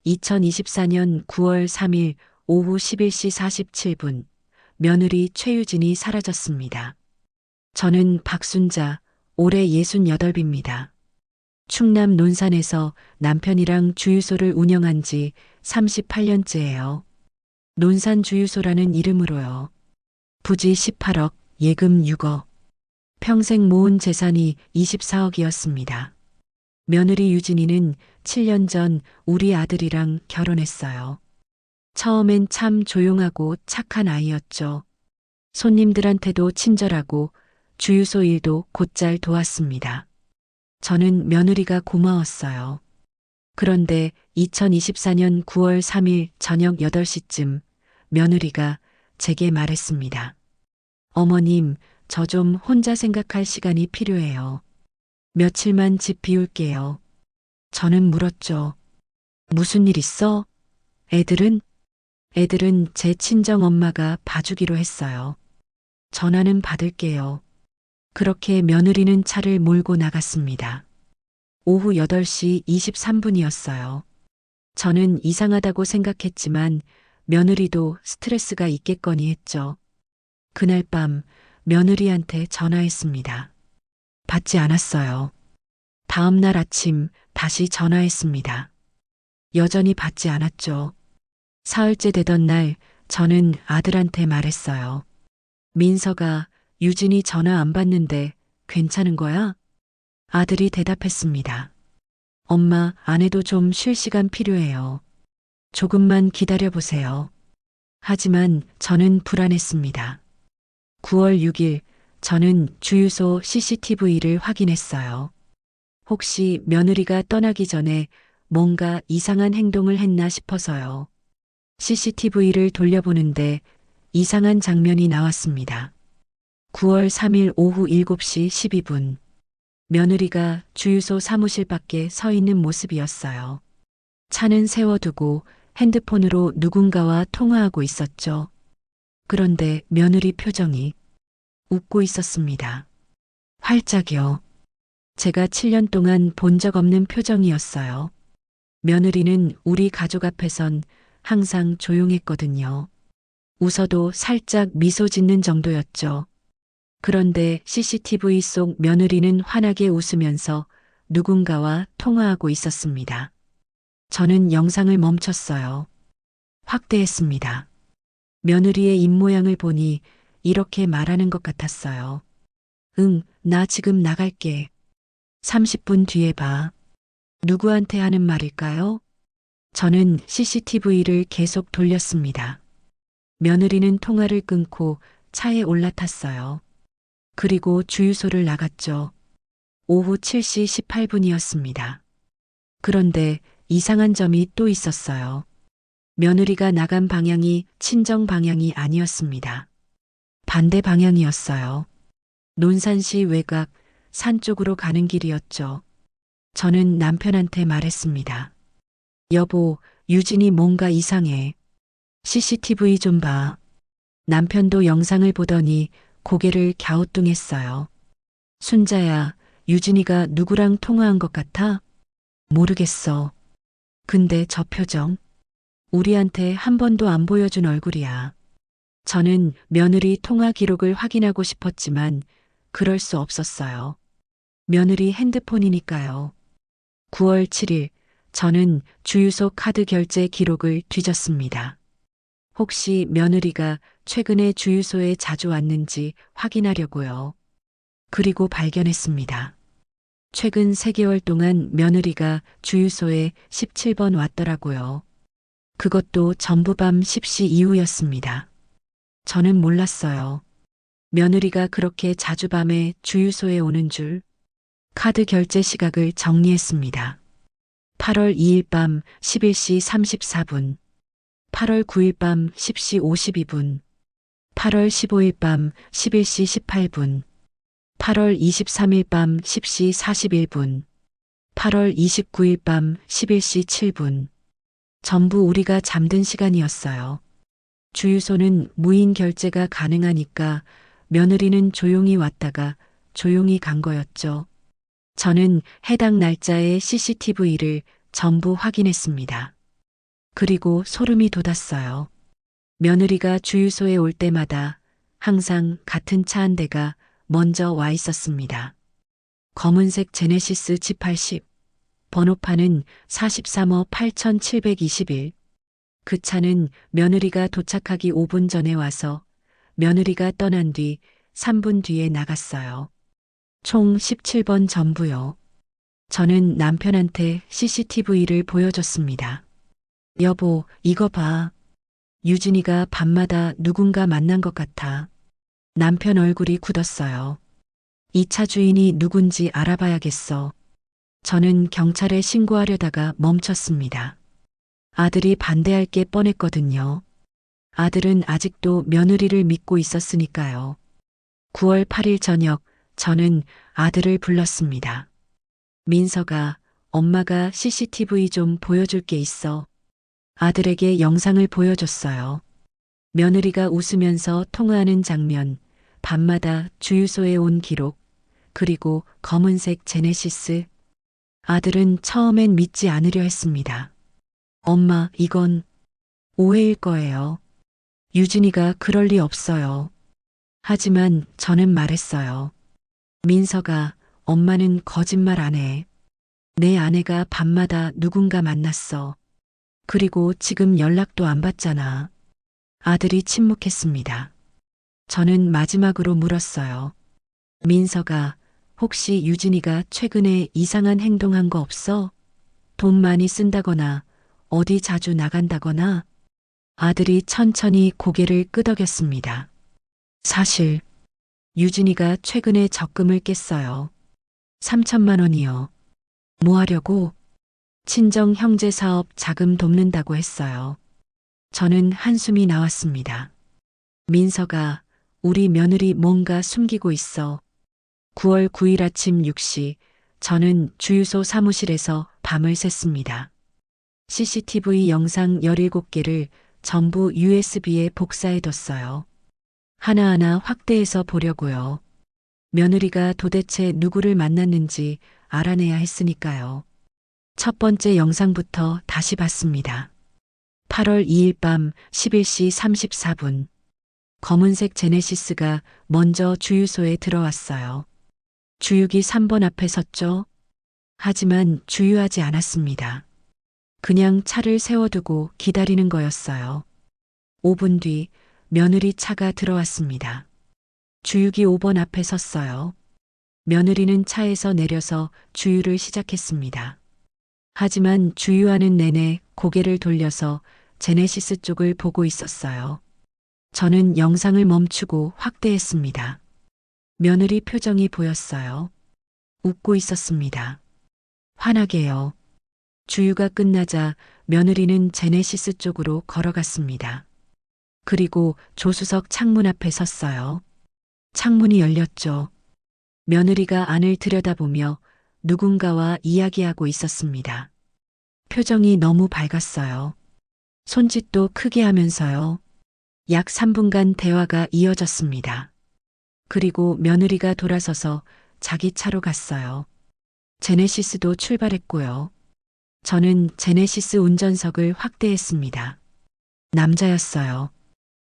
2024년 9월 3일 오후 11시 47분, 며느리 최유진이 사라졌습니다. 저는 박순자, 올해 68입니다. 충남 논산에서 남편이랑 주유소를 운영한 지 38년째예요. 논산 주유소라는 이름으로요. 부지 18억, 예금 6억. 평생 모은 재산이 24억이었습니다. 며느리 유진이는 7년 전 우리 아들이랑 결혼했어요. 처음엔 참 조용하고 착한 아이였죠. 손님들한테도 친절하고 주유소 일도 곧잘 도왔습니다. 저는 며느리가 고마웠어요. 그런데 2024년 9월 3일 저녁 8시쯤 며느리가 제게 말했습니다. 어머님, 저 좀 혼자 생각할 시간이 필요해요. 며칠만 집 비울게요. 저는 물었죠. 무슨 일 있어? 애들은? 애들은 제 친정 엄마가 봐주기로 했어요. 전화는 받을게요. 그렇게 며느리는 차를 몰고 나갔습니다. 오후 8시 23분이었어요. 저는 이상하다고 생각했지만 며느리도 스트레스가 있겠거니 했죠. 그날 밤 며느리한테 전화했습니다. 받지 않았어요. 다음 날 아침 다시 전화했습니다. 여전히 받지 않았죠. 사흘째 되던 날 저는 아들한테 말했어요. 민서가 유진이 전화 안 받는데 괜찮은 거야? 아들이 대답했습니다. 엄마, 아내도 좀 쉴 시간 필요해요. 조금만 기다려보세요. 하지만 저는 불안했습니다. 9월 6일 저는 주유소 CCTV를 확인했어요. 혹시 며느리가 떠나기 전에 뭔가 이상한 행동을 했나 싶어서요. CCTV를 돌려보는데 이상한 장면이 나왔습니다. 9월 3일 오후 7시 12분. 며느리가 주유소 사무실 밖에 서 있는 모습이었어요. 차는 세워두고 핸드폰으로 누군가와 통화하고 있었죠. 그런데 며느리 표정이 웃고 있었습니다. 활짝이요. 제가 7년 동안 본 적 없는 표정이었어요. 며느리는 우리 가족 앞에선 항상 조용했거든요. 웃어도 살짝 미소 짓는 정도였죠. 그런데 CCTV 속 며느리는 환하게 웃으면서 누군가와 통화하고 있었습니다. 저는 영상을 멈췄어요. 확대했습니다. 며느리의 입모양을 보니 이렇게 말하는 것 같았어요. 응, 나 지금 나갈게. 30분 뒤에 봐. 누구한테 하는 말일까요? 저는 CCTV를 계속 돌렸습니다. 며느리는 통화를 끊고 차에 올라탔어요. 그리고 주유소를 나갔죠. 오후 7시 18분이었습니다. 그런데 이상한 점이 또 있었어요. 며느리가 나간 방향이 친정 방향이 아니었습니다. 반대 방향이었어요. 논산시 외곽 산 쪽으로 가는 길이었죠. 저는 남편한테 말했습니다. 여보, 유진이 뭔가 이상해. CCTV 좀 봐. 남편도 영상을 보더니 고개를 갸우뚱했어요. 순자야, 유진이가 누구랑 통화한 것 같아? 모르겠어. 근데 저 표정. 우리한테 한 번도 안 보여준 얼굴이야. 저는 며느리 통화 기록을 확인하고 싶었지만 그럴 수 없었어요. 며느리 핸드폰이니까요. 9월 7일 저는 주유소 카드 결제 기록을 뒤졌습니다. 혹시 며느리가 최근에 주유소에 자주 왔는지 확인하려고요. 그리고 발견했습니다. 최근 3개월 동안 며느리가 주유소에 17번 왔더라고요. 그것도 전부 밤 10시 이후였습니다. 저는 몰랐어요. 며느리가 그렇게 자주 밤에 주유소에 오는 줄. 카드 결제 시각을 정리했습니다. 8월 2일 밤 11시 34분, 8월 9일 밤 10시 52분, 8월 15일 밤 11시 18분, 8월 23일 밤 10시 41분, 8월 29일 밤 11시 7분. 전부 우리가 잠든 시간이었어요. 주유소는 무인 결제가 가능하니까 며느리는 조용히 왔다가 조용히 간 거였죠. 저는 해당 날짜의 CCTV를 전부 확인했습니다. 그리고 소름이 돋았어요. 며느리가 주유소에 올 때마다 항상 같은 차 한 대가 먼저 와 있었습니다. 검은색 제네시스 G80, 번호판은 43호 8721. 그 차는 며느리가 도착하기 5분 전에 와서 며느리가 떠난 뒤 3분 뒤에 나갔어요. 총 17번 전부요. 저는 남편한테 CCTV를 보여줬습니다. 여보, 이거 봐. 유진이가 밤마다 누군가 만난 것 같아. 남편 얼굴이 굳었어요. 이 차 주인이 누군지 알아봐야겠어. 저는 경찰에 신고하려다가 멈췄습니다. 아들이 반대할 게 뻔했거든요. 아들은 아직도 며느리를 믿고 있었으니까요. 9월 8일 저녁 저는 아들을 불렀습니다. 민서가, 엄마가 CCTV 좀 보여줄 게 있어. 아들에게 영상을 보여줬어요. 며느리가 웃으면서 통화하는 장면, 밤마다 주유소에 온 기록, 그리고 검은색 제네시스. 아들은 처음엔 믿지 않으려 했습니다. 엄마, 이건 오해일 거예요. 유진이가 그럴 리 없어요. 하지만 저는 말했어요. 민서가, 엄마는 거짓말 안 해. 내 아내가 밤마다 누군가 만났어. 그리고 지금 연락도 안 받잖아. 아들이 침묵했습니다. 저는 마지막으로 물었어요. 민서가, 혹시 유진이가 최근에 이상한 행동한 거 없어? 돈 많이 쓴다거나 어디 자주 나간다거나? 아들이 천천히 고개를 끄덕였습니다. 사실 유진이가 최근에 적금을 깼어요. 3천만 원이요. 뭐 하려고? 친정 형제 사업 자금 돕는다고 했어요. 저는 한숨이 나왔습니다. 민서가, 우리 며느리 뭔가 숨기고 있어. 9월 9일 아침 6시 저는 주유소 사무실에서 밤을 샜습니다. CCTV 영상 17개를 전부 USB에 복사해뒀어요. 하나하나 확대해서 보려고요. 며느리가 도대체 누구를 만났는지 알아내야 했으니까요. 첫 번째 영상부터 다시 봤습니다. 8월 2일 밤 11시 34분. 검은색 제네시스가 먼저 주유소에 들어왔어요. 주유기 3번 앞에 섰죠. 하지만 주유하지 않았습니다. 그냥 차를 세워두고 기다리는 거였어요. 5분 뒤 며느리 차가 들어왔습니다. 주유기 5번 앞에 섰어요. 며느리는 차에서 내려서 주유를 시작했습니다. 하지만 주유하는 내내 고개를 돌려서 제네시스 쪽을 보고 있었어요. 저는 영상을 멈추고 확대했습니다. 며느리 표정이 보였어요. 웃고 있었습니다. 환하게요. 주유가 끝나자 며느리는 제네시스 쪽으로 걸어갔습니다. 그리고 조수석 창문 앞에 섰어요. 창문이 열렸죠. 며느리가 안을 들여다보며 누군가와 이야기하고 있었습니다. 표정이 너무 밝았어요. 손짓도 크게 하면서요. 약 3분간 대화가 이어졌습니다. 그리고 며느리가 돌아서서 자기 차로 갔어요. 제네시스도 출발했고요. 저는 제네시스 운전석을 확대했습니다. 남자였어요.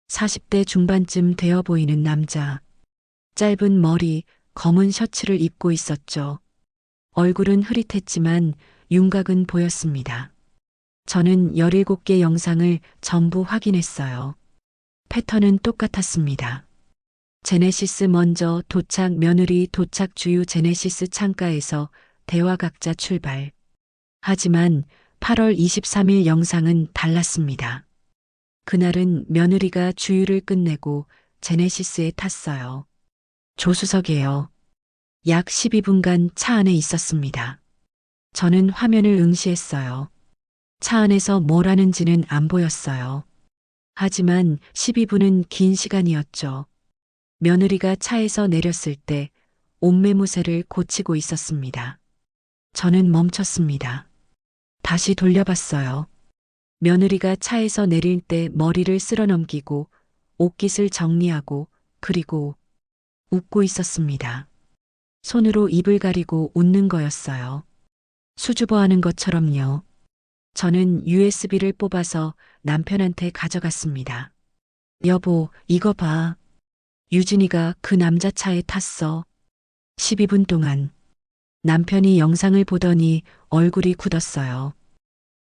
40대 중반쯤 되어 보이는 남자. 짧은 머리, 검은 셔츠를 입고 있었죠. 얼굴은 흐릿했지만 윤곽은 보였습니다. 저는 17개 영상을 전부 확인했어요. 패턴은 똑같았습니다. 제네시스 먼저 도착, 며느리 도착, 주유, 제네시스 창가에서 대화, 각자 출발. 하지만 8월 23일 영상은 달랐습니다. 그날은 며느리가 주유를 끝내고 제네시스에 탔어요. 조수석에요. 약 12분간 차 안에 있었습니다. 저는 화면을 응시했어요. 차 안에서 뭘 하는지는 안 보였어요. 하지만 12분은 긴 시간이었죠. 며느리가 차에서 내렸을 때 옷매무새를 고치고 있었습니다. 저는 멈췄습니다. 다시 돌려봤어요. 며느리가 차에서 내릴 때 머리를 쓸어넘기고 옷깃을 정리하고 그리고 웃고 있었습니다. 손으로 입을 가리고 웃는 거였어요. 수줍어하는 것처럼요. 저는 USB를 뽑아서 남편한테 가져갔습니다. 여보, 이거 봐. 유진이가 그 남자 차에 탔어. 12분 동안. 남편이 영상을 보더니 얼굴이 굳었어요.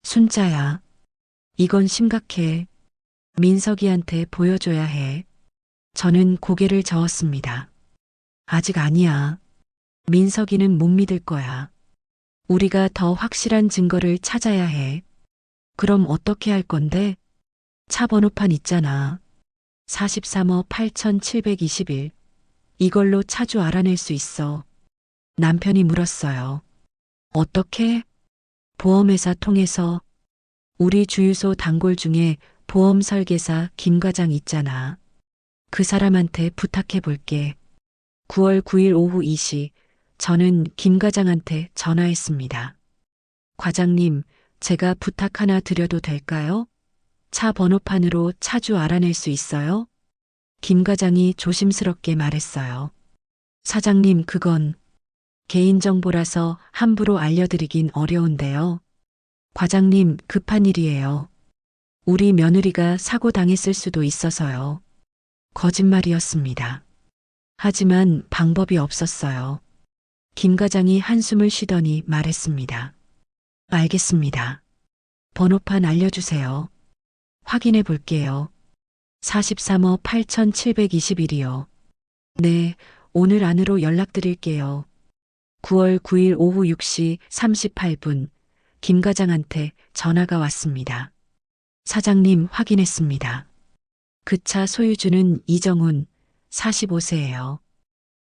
순자야. 이건 심각해. 민석이한테 보여줘야 해. 저는 고개를 저었습니다. 아직 아니야. 민석이는 못 믿을 거야. 우리가 더 확실한 증거를 찾아야 해. 그럼 어떻게 할 건데? 차 번호판 있잖아. 43호 8721. 이걸로 차주 알아낼 수 있어. 남편이 물었어요. 어떻게? 보험회사 통해서. 우리 주유소 단골 중에 보험 설계사 김 과장 있잖아. 그 사람한테 부탁해 볼게. 9월 9일 오후 2시 저는 김 과장한테 전화했습니다. 과장님, 제가 부탁 하나 드려도 될까요? 차 번호판으로 차주 알아낼 수 있어요? 김 과장이 조심스럽게 말했어요. 사장님, 그건 개인정보라서 함부로 알려드리긴 어려운데요. 과장님, 급한 일이에요. 우리 며느리가 사고 당했을 수도 있어서요. 거짓말이었습니다. 하지만 방법이 없었어요. 김 과장이 한숨을 쉬더니 말했습니다. 알겠습니다. 번호판 알려주세요. 확인해 볼게요. 43호 8721이요. 네, 오늘 안으로 연락드릴게요. 9월 9일 오후 6시 38분, 김 과장한테 전화가 왔습니다. 사장님, 확인했습니다. 그 차 소유주는 이정훈, 45세예요.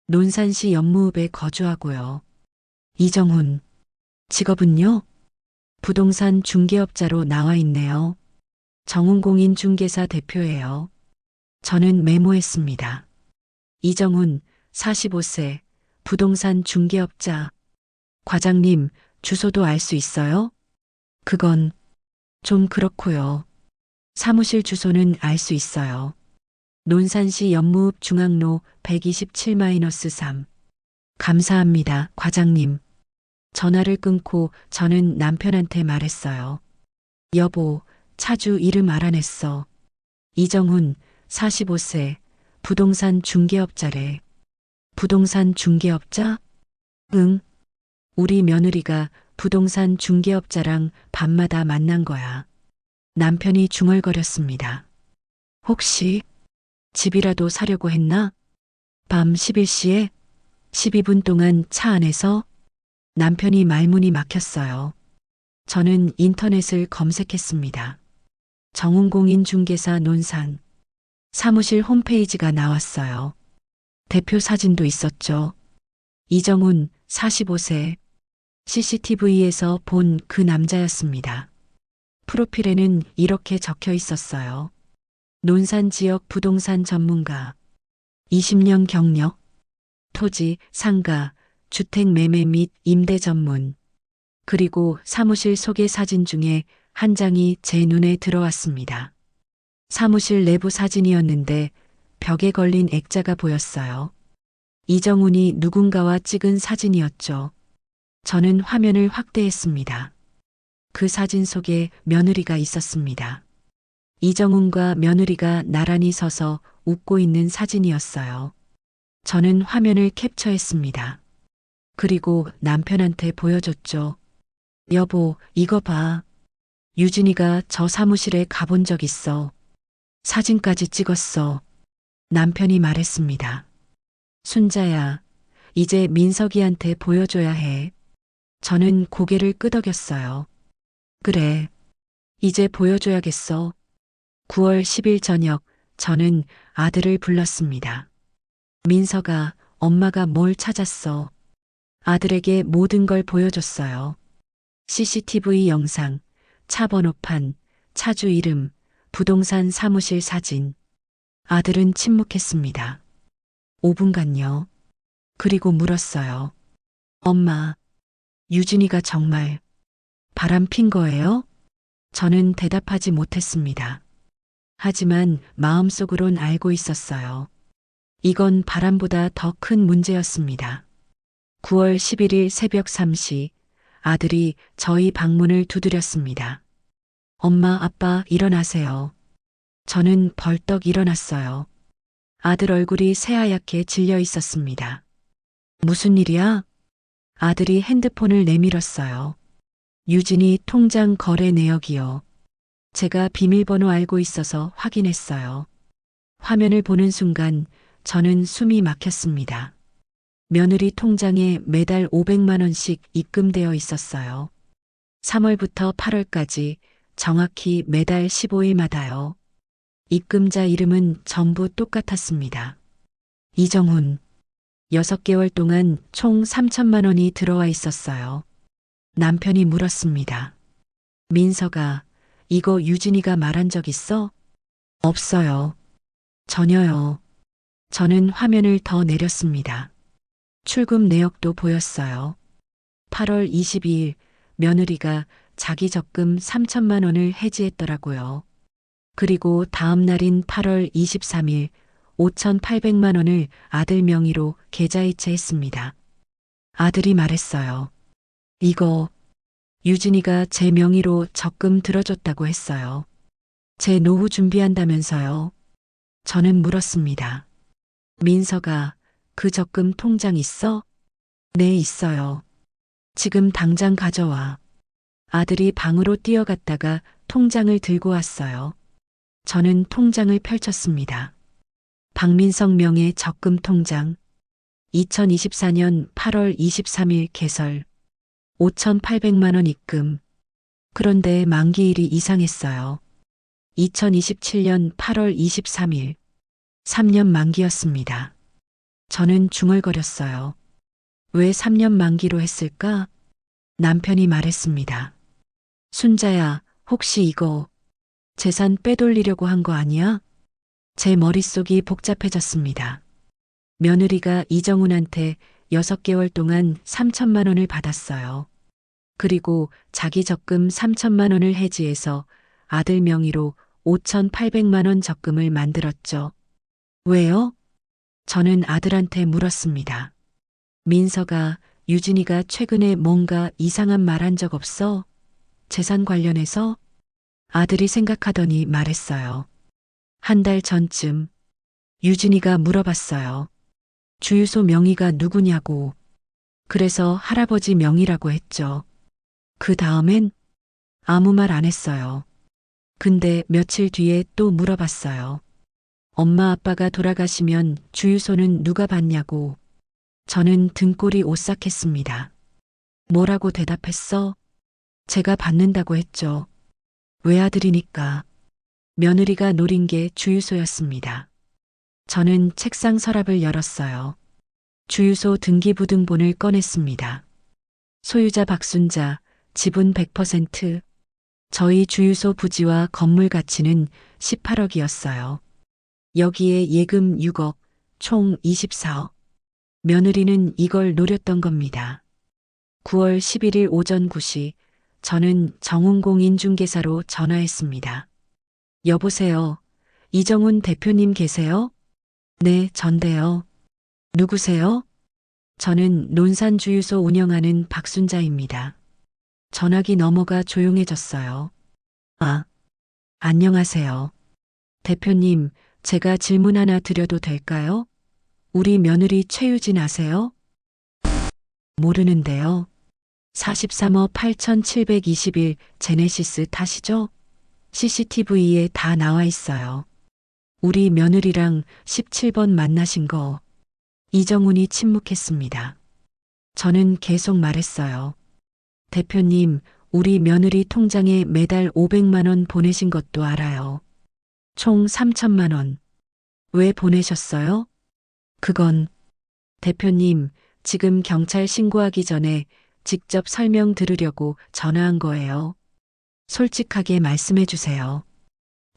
논산시 연무읍에 거주하고요. 이정훈, 직업은요? 부동산 중개업자로 나와 있네요. 정훈공인중개사 대표예요. 저는 메모했습니다. 이정훈, 45세, 부동산 중개업자. 과장님, 주소도 알 수 있어요? 그건 좀 그렇고요. 사무실 주소는 알 수 있어요. 논산시 연무읍 중앙로 127-3. 감사합니다, 과장님. 전화를 끊고 저는 남편한테 말했어요. 여보, 차주 이름 알아냈어. 이정훈, 45세, 부동산 중개업자래. 부동산 중개업자? 응. 우리 며느리가 부동산 중개업자랑 밤마다 만난 거야. 남편이 중얼거렸습니다. 혹시 집이라도 사려고 했나? 밤 11시에 12분 동안 차 안에서 남편이 말문이 막혔어요. 저는 인터넷을 검색했습니다. 정훈공인중개사 논산 사무실 홈페이지가 나왔어요. 대표 사진도 있었죠. 이정훈 45세 CCTV에서 본 그 남자였습니다. 프로필에는 이렇게 적혀 있었어요. 논산 지역 부동산 전문가 20년 경력 토지, 상가, 주택 매매 및 임대 전문 그리고 사무실 소개 사진 중에 한 장이 제 눈에 들어왔습니다. 사무실 내부 사진이었는데 벽에 걸린 액자가 보였어요. 이정훈이 누군가와 찍은 사진이었죠. 저는 화면을 확대했습니다. 그 사진 속에 며느리가 있었습니다. 이정훈과 며느리가 나란히 서서 웃고 있는 사진이었어요. 저는 화면을 캡처했습니다. 그리고 남편한테 보여줬죠. 여보, 이거 봐. 유진이가 저 사무실에 가본 적 있어. 사진까지 찍었어. 남편이 말했습니다. 순자야, 이제 민석이한테 보여줘야 해. 저는 고개를 끄덕였어요. 그래, 이제 보여줘야겠어. 9월 10일 저녁, 저는 아들을 불렀습니다. 민석아, 엄마가 뭘 찾았어? 아들에게 모든 걸 보여줬어요. CCTV 영상, 차 번호판, 차주 이름, 부동산 사무실 사진. 아들은 침묵했습니다. 5분간요. 그리고 물었어요. 엄마, 유진이가 정말 바람 핀 거예요? 저는 대답하지 못했습니다. 하지만 마음속으론 알고 있었어요. 이건 바람보다 더 큰 문제였습니다. 9월 11일 새벽 3시 아들이 저희 방문을 두드렸습니다. 엄마, 아빠, 일어나세요. 저는 벌떡 일어났어요. 아들 얼굴이 새하얗게 질려 있었습니다. 무슨 일이야? 아들이 핸드폰을 내밀었어요. 유진이 통장 거래 내역이요. 제가 비밀번호 알고 있어서 확인했어요. 화면을 보는 순간 저는 숨이 막혔습니다. 며느리 통장에 매달 500만 원씩 입금되어 있었어요. 3월부터 8월까지 정확히 매달 15일마다요. 입금자 이름은 전부 똑같았습니다. 이정훈. 6개월 동안 총 3천만 원이 들어와 있었어요. 남편이 물었습니다. 민서가, 이거 유진이가 말한 적 있어? 없어요. 전혀요. 저는 화면을 더 내렸습니다. 출금 내역도 보였어요. 8월 22일 며느리가 자기 적금 3천만 원을 해지했더라고요. 그리고 다음 날인 8월 23일 5,800만 원을 아들 명의로 계좌이체했습니다. 아들이 말했어요. 이거 유진이가 제 명의로 적금 들어줬다고 했어요. 제 노후 준비한다면서요. 저는 물었습니다. 민서가 그 적금 통장 있어? 네, 있어요. 지금 당장 가져와. 아들이 방으로 뛰어갔다가 통장을 들고 왔어요. 저는 통장을 펼쳤습니다. 박민석 명의 적금 통장. 2024년 8월 23일 개설. 5,800만 원 입금. 그런데 만기일이 이상했어요. 2027년 8월 23일. 3년 만기였습니다. 저는 중얼거렸어요. 왜 3년 만기로 했을까? 남편이 말했습니다. 순자야, 혹시 이거 재산 빼돌리려고 한 거 아니야? 제 머릿속이 복잡해졌습니다. 며느리가 이정훈한테 6개월 동안 3천만 원을 받았어요. 그리고 자기 적금 3천만 원을 해지해서 아들 명의로 5,800만 원 적금을 만들었죠. 왜요? 저는 아들한테 물었습니다. 민서가 유진이가 최근에 뭔가 이상한 말 한 적 없어? 재산 관련해서? 아들이 생각하더니 말했어요. 한 달 전쯤 유진이가 물어봤어요. 주유소 명의가 누구냐고. 그래서 할아버지 명의라고 했죠. 그 다음엔 아무 말 안 했어요. 근데 며칠 뒤에 또 물어봤어요. 엄마 아빠가 돌아가시면 주유소는 누가 받냐고. 저는 등골이 오싹했습니다. 뭐라고 대답했어? 제가 받는다고 했죠. 외아들이니까. 며느리가 노린 게 주유소였습니다. 저는 책상 서랍을 열었어요. 주유소 등기부등본을 꺼냈습니다. 소유자 박순자, 지분 100%. 저희 주유소 부지와 건물 가치는 18억이었어요. 여기에 예금 6억, 총 24억. 며느리는 이걸 노렸던 겁니다. 9월 11일 오전 9시 저는 정운공 인중개사로 전화했습니다. 여보세요. 이정훈 대표님 계세요? 네, 전데요. 누구세요? 저는 논산주유소 운영하는 박순자입니다. 전화기 넘어가 조용해졌어요. 아, 안녕하세요. 대표님, 제가 질문 하나 드려도 될까요? 우리 며느리 최유진 아세요? 모르는데요. 43억 8,721 제네시스 타시죠? CCTV에 다 나와 있어요. 우리 며느리랑 17번 만나신 거. 이정훈이 침묵했습니다. 저는 계속 말했어요. 대표님, 우리 며느리 통장에 매달 500만 원 보내신 것도 알아요. 총 3천만 원. 왜 보내셨어요? 그건 대표님, 지금 경찰 신고하기 전에 직접 설명 들으려고 전화한 거예요. 솔직하게 말씀해 주세요.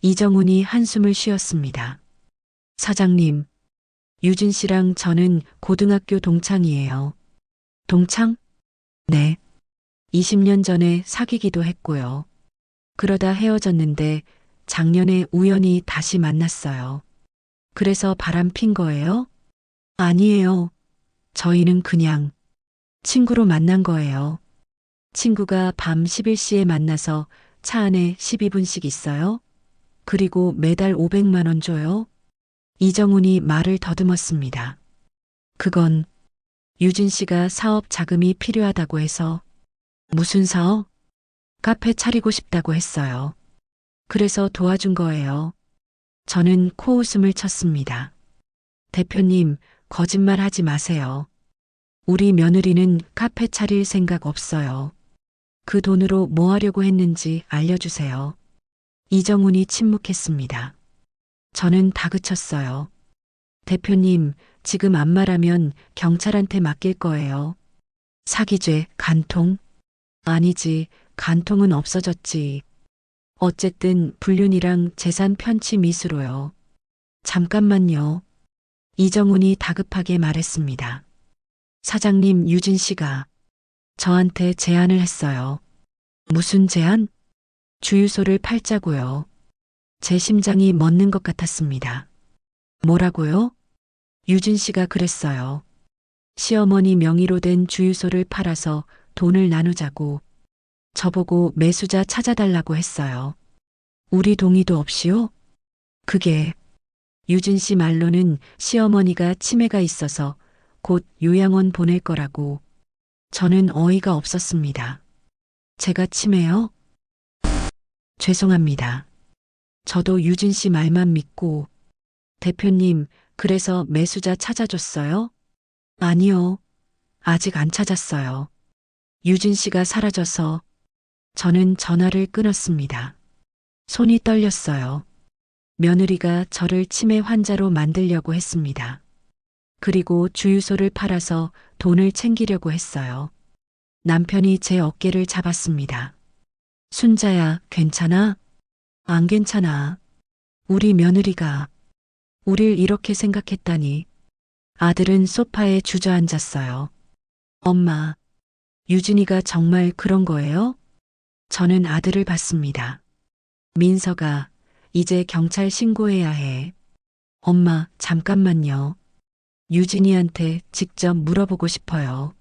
이정훈이 한숨을 쉬었습니다. 사장님, 유진 씨랑 저는 고등학교 동창이에요. 동창? 네. 20년 전에 사귀기도 했고요. 그러다 헤어졌는데 작년에 우연히 다시 만났어요. 그래서 바람 핀 거예요? 아니에요. 저희는 그냥 친구로 만난 거예요. 친구가 밤 11시에 만나서 차 안에 12분씩 있어요? 그리고 매달 500만 원 줘요? 이정훈이 말을 더듬었습니다. 그건 유진 씨가 사업 자금이 필요하다고 해서. 무슨 사업? 카페 차리고 싶다고 했어요. 그래서 도와준 거예요. 저는 코웃음을 쳤습니다. 대표님, 거짓말 하지 마세요. 우리 며느리는 카페 차릴 생각 없어요. 그 돈으로 뭐 하려고 했는지 알려주세요. 이정훈이 침묵했습니다. 저는 다그쳤어요. 대표님, 지금 안 말하면 경찰한테 맡길 거예요. 사기죄, 간통? 아니지, 간통은 없어졌지. 어쨌든 불륜이랑 재산 편취 미수로요. 잠깐만요. 이정훈이 다급하게 말했습니다. 사장님, 유진 씨가 저한테 제안을 했어요. 무슨 제안? 주유소를 팔자고요. 제 심장이 멎는 것 같았습니다. 뭐라고요? 유진 씨가 그랬어요. 시어머니 명의로 된 주유소를 팔아서 돈을 나누자고. 저보고 매수자 찾아달라고 했어요. 우리 동의도 없이요? 그게 유진 씨 말로는 시어머니가 치매가 있어서 곧 요양원 보낼 거라고. 저는 어이가 없었습니다. 제가 치매요? 죄송합니다. 저도 유진 씨 말만 믿고. 대표님, 그래서 매수자 찾아줬어요? 아니요. 아직 안 찾았어요. 유진 씨가 사라져서. 저는 전화를 끊었습니다. 손이 떨렸어요. 며느리가 저를 치매 환자로 만들려고 했습니다. 그리고 주유소를 팔아서 돈을 챙기려고 했어요. 남편이 제 어깨를 잡았습니다. 순자야, 괜찮아? 안 괜찮아. 우리 며느리가 우릴 이렇게 생각했다니. 아들은 소파에 주저앉았어요. 엄마, 유진이가 정말 그런 거예요? 저는 아들을 봤습니다. 민서가 이제 경찰 신고해야 해. 엄마, 잠깐만요. 유진이한테 직접 물어보고 싶어요.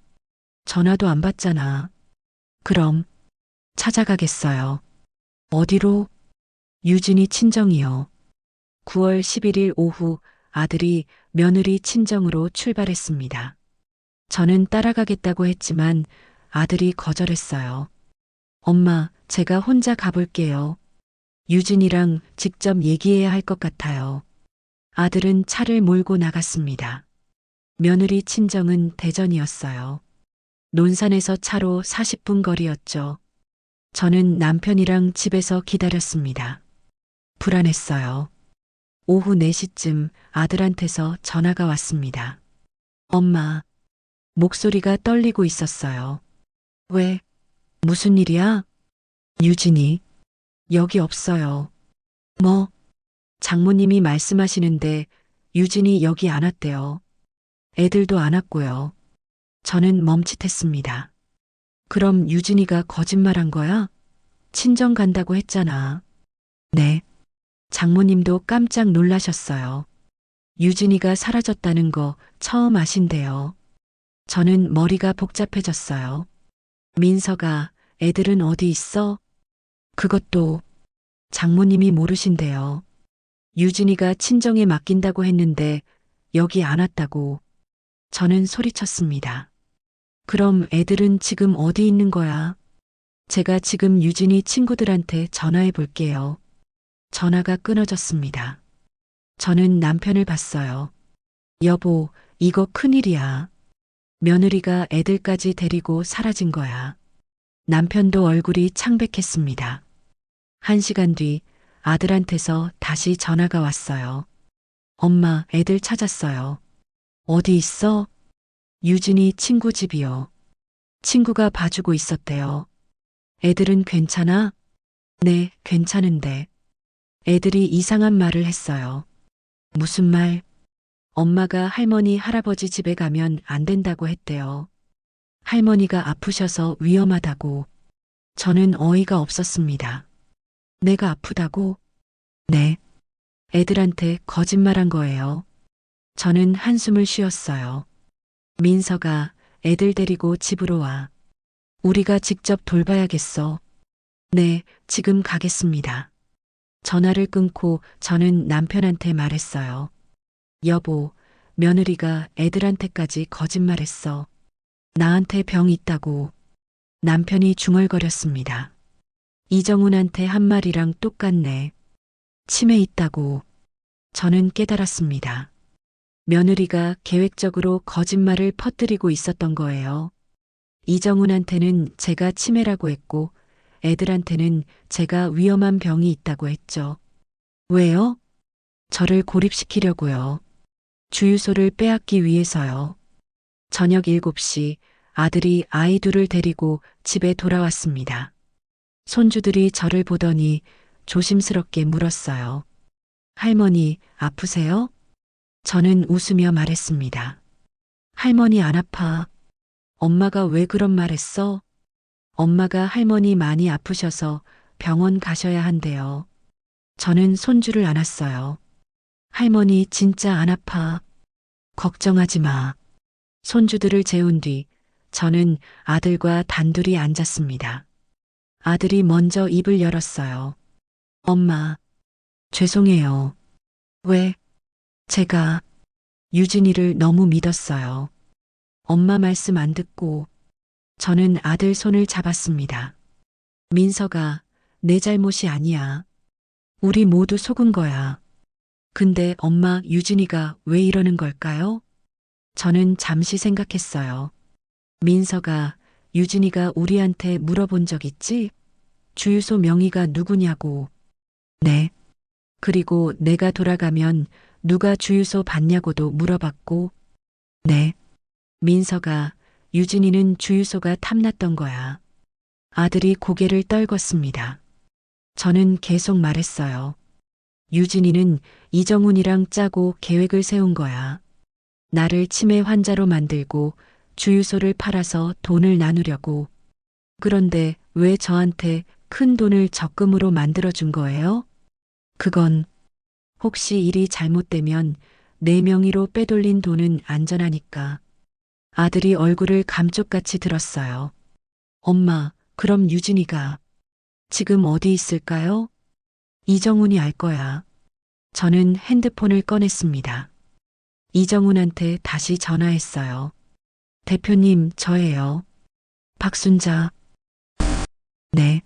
전화도 안 받잖아. 그럼 찾아가겠어요. 어디로? 유진이 친정이요. 9월 11일 오후 아들이 며느리 친정으로 출발했습니다. 저는 따라가겠다고 했지만 아들이 거절했어요. 엄마, 제가 혼자 가볼게요. 유진이랑 직접 얘기해야 할 것 같아요. 아들은 차를 몰고 나갔습니다. 며느리 친정은 대전이었어요. 논산에서 차로 40분 거리였죠. 저는 남편이랑 집에서 기다렸습니다. 불안했어요. 오후 4시쯤 아들한테서 전화가 왔습니다. 엄마, 목소리가 떨리고 있었어요. 왜? 무슨 일이야? 유진이 여기 없어요. 뭐? 장모님이 말씀하시는데 유진이 여기 안 왔대요. 애들도 안 왔고요. 저는 멈칫했습니다. 그럼 유진이가 거짓말한 거야? 친정 간다고 했잖아. 네. 장모님도 깜짝 놀라셨어요. 유진이가 사라졌다는 거 처음 아신대요. 저는 머리가 복잡해졌어요. 민서가 애들은 어디 있어? 그것도 장모님이 모르신대요. 유진이가 친정에 맡긴다고 했는데 여기 안 왔다고. 저는 소리쳤습니다. 그럼 애들은 지금 어디 있는 거야? 제가 지금 유진이 친구들한테 전화해 볼게요. 전화가 끊어졌습니다. 저는 남편을 봤어요. 여보, 이거 큰일이야. 며느리가 애들까지 데리고 사라진 거야. 남편도 얼굴이 창백했습니다. 1시간 뒤 아들한테서 다시 전화가 왔어요. 엄마, 애들 찾았어요. 어디 있어? 유진이 친구 집이요. 친구가 봐주고 있었대요. 애들은 괜찮아? 네, 괜찮은데. 애들이 이상한 말을 했어요. 무슨 말? 엄마가 할머니, 할아버지 집에 가면 안 된다고 했대요. 할머니가 아프셔서 위험하다고. 저는 어이가 없었습니다. 내가 아프다고? 네. 애들한테 거짓말한 거예요. 저는 한숨을 쉬었어요. 민서가 애들 데리고 집으로 와. 우리가 직접 돌봐야겠어. 네, 지금 가겠습니다. 전화를 끊고 저는 남편한테 말했어요. 여보, 며느리가 애들한테까지 거짓말했어. 나한테 병 있다고. 남편이 중얼거렸습니다. 이정훈한테 한 말이랑 똑같네. 치매 있다고. 저는 깨달았습니다. 며느리가 계획적으로 거짓말을 퍼뜨리고 있었던 거예요. 이정훈한테는 제가 치매라고 했고 애들한테는 제가 위험한 병이 있다고 했죠. 왜요? 저를 고립시키려고요. 주유소를 빼앗기 위해서요. 저녁 7시 아들이 아이 둘을 데리고 집에 돌아왔습니다. 손주들이 저를 보더니 조심스럽게 물었어요. 할머니, 아프세요? 저는 웃으며 말했습니다. 할머니 안 아파. 엄마가 왜 그런 말 했어? 엄마가 할머니 많이 아프셔서 병원 가셔야 한대요. 저는 손주를 안았어요. 할머니 진짜 안 아파. 걱정하지 마. 손주들을 재운 뒤 저는 아들과 단둘이 앉았습니다. 아들이 먼저 입을 열었어요. 엄마, 죄송해요. 왜? 제가 유진이를 너무 믿었어요. 엄마 말씀 안 듣고 저는 아들 손을 잡았습니다. 민서가 내 잘못이 아니야. 우리 모두 속은 거야. 근데 엄마 유진이가 왜 이러는 걸까요? 저는 잠시 생각했어요. 민서가 유진이가 우리한테 물어본 적 있지? 주유소 명의가 누구냐고. 네. 그리고 내가 돌아가면 누가 주유소 받냐고도 물어봤고. 네. 민서가 유진이는 주유소가 탐났던 거야. 아들이 고개를 떨궜습니다. 저는 계속 말했어요. 유진이는 이정훈이랑 짜고 계획을 세운 거야. 나를 치매 환자로 만들고 주유소를 팔아서 돈을 나누려고. 그런데 왜 저한테 큰 돈을 적금으로 만들어준 거예요? 그건 혹시 일이 잘못되면 내 명의로 빼돌린 돈은 안전하니까. 아들이 얼굴을 감쪽같이 들었어요. 엄마, 그럼 유진이가 지금 어디 있을까요? 이정훈이 알 거야. 저는 핸드폰을 꺼냈습니다. 이정훈한테 다시 전화했어요. 대표님, 저예요. 박순자. 네.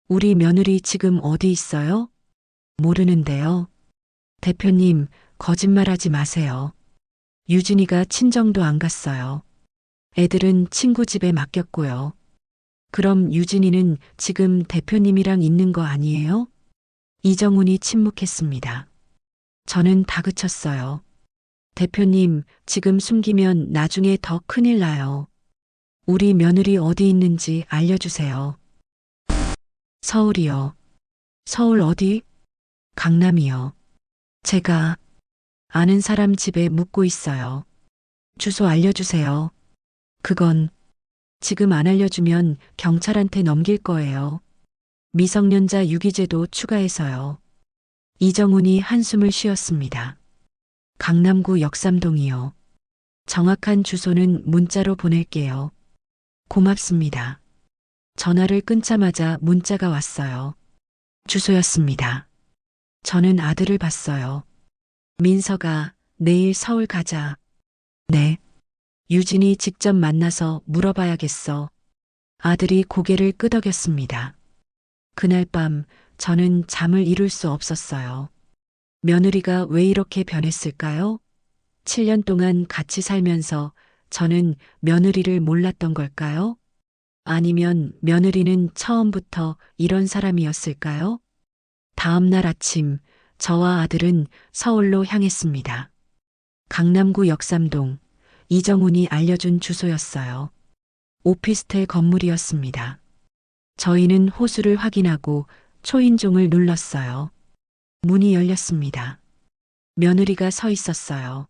우리 며느리 지금 어디 있어요? 모르는데요. 대표님, 거짓말하지 마세요. 유진이가 친정도 안 갔어요. 애들은 친구 집에 맡겼고요. 그럼 유진이는 지금 대표님이랑 있는 거 아니에요? 이정훈이 침묵했습니다. 저는 다그쳤어요. 대표님, 지금 숨기면 나중에 더 큰일 나요. 우리 며느리 어디 있는지 알려주세요. 서울이요. 서울 어디? 강남이요. 제가 아는 사람 집에 묵고 있어요. 주소 알려주세요. 그건 지금 안 알려주면 경찰한테 넘길 거예요. 미성년자 유기죄도 추가해서요. 이정훈이 한숨을 쉬었습니다. 강남구 역삼동이요. 정확한 주소는 문자로 보낼게요. 고맙습니다. 전화를 끊자마자 문자가 왔어요. 주소였습니다. 저는 아들을 봤어요. 민서가 내일 서울 가자. 네. 유진이 직접 만나서 물어봐야겠어. 아들이 고개를 끄덕였습니다. 그날 밤 저는 잠을 이룰 수 없었어요. 며느리가 왜 이렇게 변했을까요? 7년 동안 같이 살면서 저는 며느리를 몰랐던 걸까요? 아니면 며느리는 처음부터 이런 사람이었을까요? 다음 날 아침 저와 아들은 서울로 향했습니다. 강남구 역삼동, 이정훈이 알려준 주소였어요. 오피스텔 건물이었습니다. 저희는 호수를 확인하고 초인종을 눌렀어요. 문이 열렸습니다. 며느리가 서 있었어요.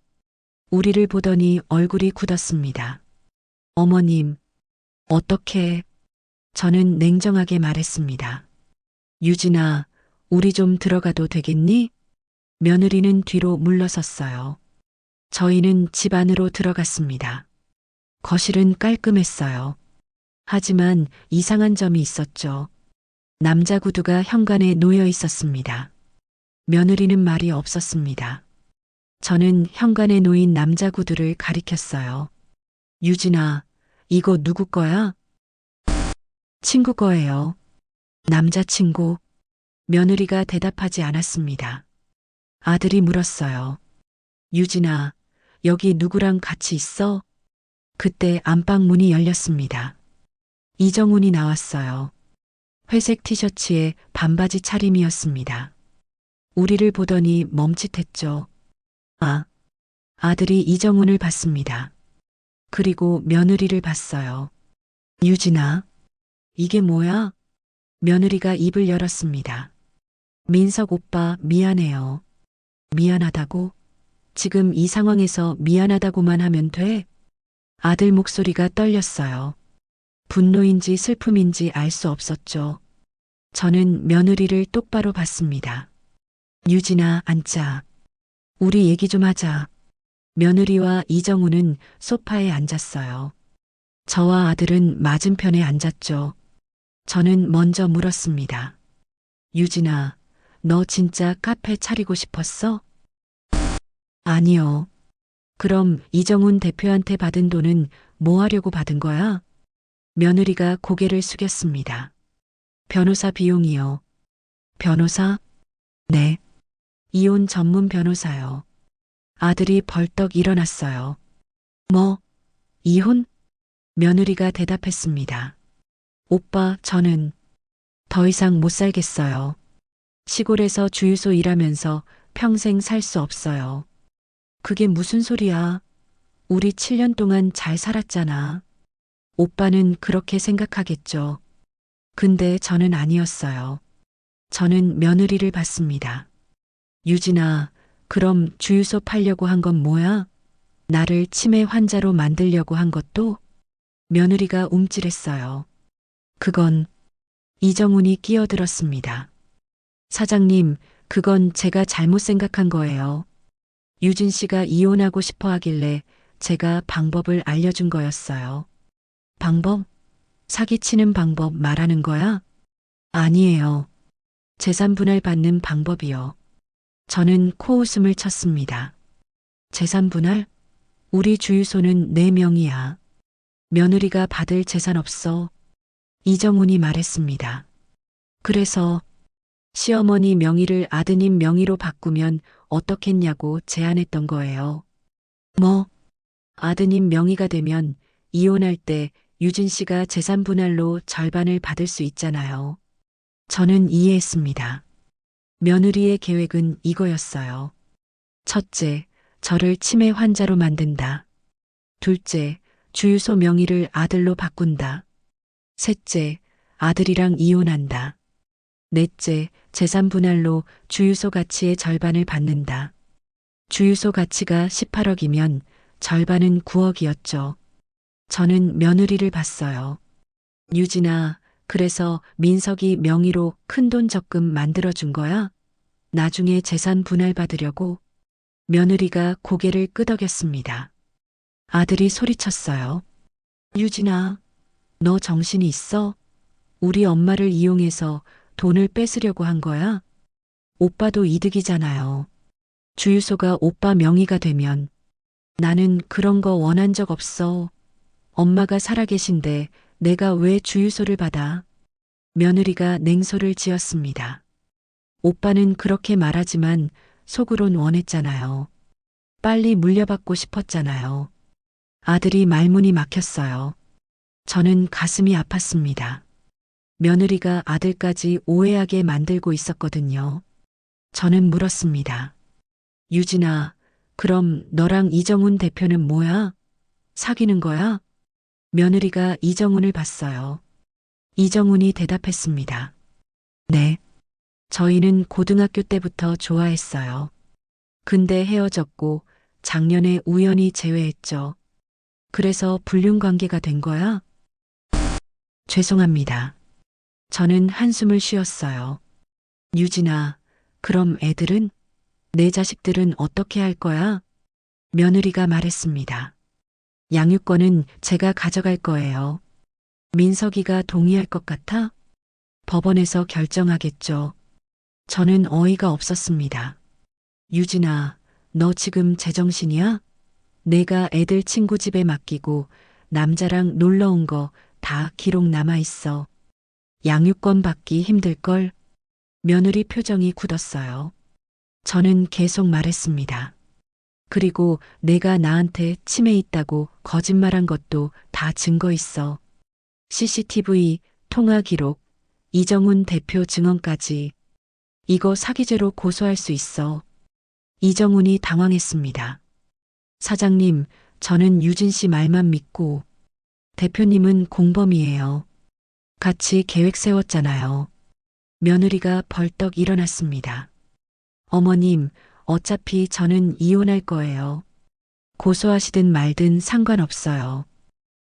우리를 보더니 얼굴이 굳었습니다. 어머님, 어떻게? 저는 냉정하게 말했습니다. 유진아, 우리 좀 들어가도 되겠니? 며느리는 뒤로 물러섰어요. 저희는 집 안으로 들어갔습니다. 거실은 깔끔했어요. 하지만 이상한 점이 있었죠. 남자 구두가 현관에 놓여 있었습니다. 며느리는 말이 없었습니다. 저는 현관에 놓인 남자 구두를 가리켰어요. 유진아, 이거 누구 거야? 친구 거예요. 남자친구. 며느리가 대답하지 않았습니다. 아들이 물었어요. 유진아, 여기 누구랑 같이 있어? 그때 안방 문이 열렸습니다. 이정훈이 나왔어요. 회색 티셔츠에 반바지 차림이었습니다. 우리를 보더니 멈칫했죠. 아들이 이정훈을 봤습니다. 그리고 며느리를 봤어요. 유진아, 이게 뭐야? 며느리가 입을 열었습니다. 민석 오빠, 미안해요. 미안하다고? 지금 이 상황에서 미안하다고만 하면 돼? 아들 목소리가 떨렸어요. 분노인지 슬픔인지 알 수 없었죠. 저는 며느리를 똑바로 봤습니다. 유진아, 앉자. 우리 얘기 좀 하자. 며느리와 이정우는 소파에 앉았어요. 저와 아들은 맞은편에 앉았죠. 저는 먼저 물었습니다. 유진아, 너 진짜 카페 차리고 싶었어? 아니요. 그럼 이정훈 대표한테 받은 돈은 뭐 하려고 받은 거야? 며느리가 고개를 숙였습니다. 변호사 비용이요. 변호사? 네. 이혼 전문 변호사요. 아들이 벌떡 일어났어요. 뭐? 이혼? 며느리가 대답했습니다. 오빠, 저는 더 이상 못 살겠어요. 시골에서 주유소 일하면서 평생 살 수 없어요. 그게 무슨 소리야? 우리 7년 동안 잘 살았잖아. 오빠는 그렇게 생각하겠죠. 근데 저는 아니었어요. 저는 며느리를 봤습니다. 유진아, 그럼 주유소 팔려고 한 건 뭐야? 나를 치매 환자로 만들려고 한 것도? 며느리가 움찔했어요. 그건 이정훈이 끼어들었습니다. 사장님, 그건 제가 잘못 생각한 거예요. 유진 씨가 이혼하고 싶어 하길래 제가 방법을 알려준 거였어요. 방법? 사기치는 방법 말하는 거야? 아니에요. 재산 분할 받는 방법이요. 저는 코웃음을 쳤습니다. 재산 분할? 우리 주유소는 4명이야. 며느리가 받을 재산 없어. 이정훈이 말했습니다. 그래서 시어머니 명의를 아드님 명의로 바꾸면 어떻겠냐고 제안했던 거예요. 뭐? 아드님 명의가 되면 이혼할 때 유진 씨가 재산 분할로 절반을 받을 수 있잖아요. 저는 이해했습니다. 며느리의 계획은 이거였어요. 첫째, 저를 치매 환자로 만든다. 둘째, 주유소 명의를 아들로 바꾼다. 셋째, 아들이랑 이혼한다. 넷째, 재산 분할로 주유소 가치의 절반을 받는다. 주유소 가치가 18억이면 절반은 9억이었죠. 저는 며느리를 봤어요. 유진아, 그래서 민석이 명의로 큰돈 적금 만들어준 거야? 나중에 재산 분할 받으려고? 며느리가 고개를 끄덕였습니다. 아들이 소리쳤어요. 유진아, 너 정신이 있어? 우리 엄마를 이용해서 돈을 뺏으려고 한 거야? 오빠도 이득이잖아요. 주유소가 오빠 명의가 되면 나는 그런 거 원한 적 없어. 엄마가 살아계신데 내가 왜 주유소를 받아? 며느리가 냉소를 지었습니다. 오빠는 그렇게 말하지만 속으론 원했잖아요. 빨리 물려받고 싶었잖아요. 아들이 말문이 막혔어요. 저는 가슴이 아팠습니다. 며느리가 아들까지 오해하게 만들고 있었거든요. 저는 물었습니다. 유진아, 그럼 너랑 이정훈 대표는 뭐야? 사귀는 거야? 며느리가 이정훈을 봤어요. 이정훈이 대답했습니다. 네. 저희는 고등학교 때부터 좋아했어요. 근데 헤어졌고 작년에 우연히 재회했죠. 그래서 불륜 관계가 된 거야? 죄송합니다. 저는 한숨을 쉬었어요. 유진아, 그럼 애들은? 내 자식들은 어떻게 할 거야? 며느리가 말했습니다. 양육권은 제가 가져갈 거예요. 민석이가 동의할 것 같아? 법원에서 결정하겠죠. 저는 어이가 없었습니다. 유진아, 너 지금 제정신이야? 내가 애들 친구 집에 맡기고 남자랑 놀러 온 거 다 기록 남아 있어. 양육권 받기 힘들걸? 며느리 표정이 굳었어요. 저는 계속 말했습니다. 그리고 내가 나한테 치매 있다고 거짓말한 것도 다 증거 있어. CCTV, 통화 기록, 이정훈 대표 증언까지. 이거 사기죄로 고소할 수 있어. 이정훈이 당황했습니다. 사장님, 저는 유진 씨 말만 믿고 대표님은 공범이에요. 같이 계획 세웠잖아요. 며느리가 벌떡 일어났습니다. 어머님, 어차피 저는 이혼할 거예요. 고소하시든 말든 상관없어요.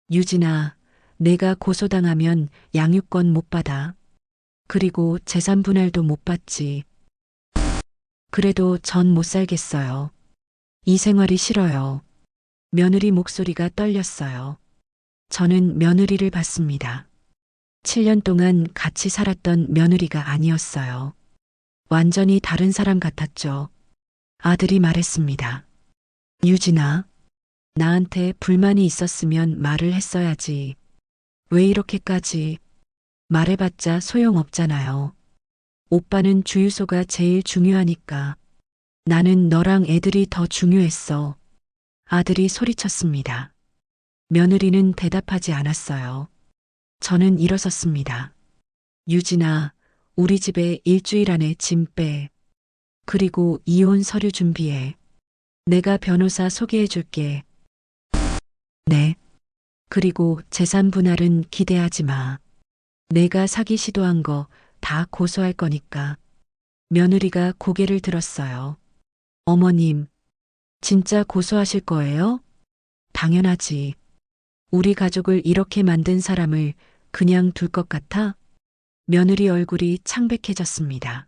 유진아, 내가 고소당하면 양육권 못 받아. 그리고 재산 분할도 못 받지. 그래도 전 못 살겠어요. 이 생활이 싫어요. 며느리 목소리가 떨렸어요. 저는 며느리를 봤습니다. 7년 동안 같이 살았던 며느리가 아니었어요. 완전히 다른 사람 같았죠. 아들이 말했습니다. 유진아, 나한테 불만이 있었으면 말을 했어야지. 왜 이렇게까지? 말해봤자 소용없잖아요. 오빠는 주유소가 제일 중요하니까. 나는 너랑 애들이 더 중요했어. 아들이 소리쳤습니다. 며느리는 대답하지 않았어요. 저는 일어섰습니다. 유진아, 우리 집에 일주일 안에 짐 빼. 그리고 이혼 서류 준비해. 내가 변호사 소개해 줄게. 네. 그리고 재산 분할은 기대하지 마. 내가 사기 시도한 거 다 고소할 거니까. 며느리가 고개를 들었어요. 어머님, 진짜 고소하실 거예요? 당연하지. 우리 가족을 이렇게 만든 사람을 그냥 둘 것 같아? 며느리 얼굴이 창백해졌습니다.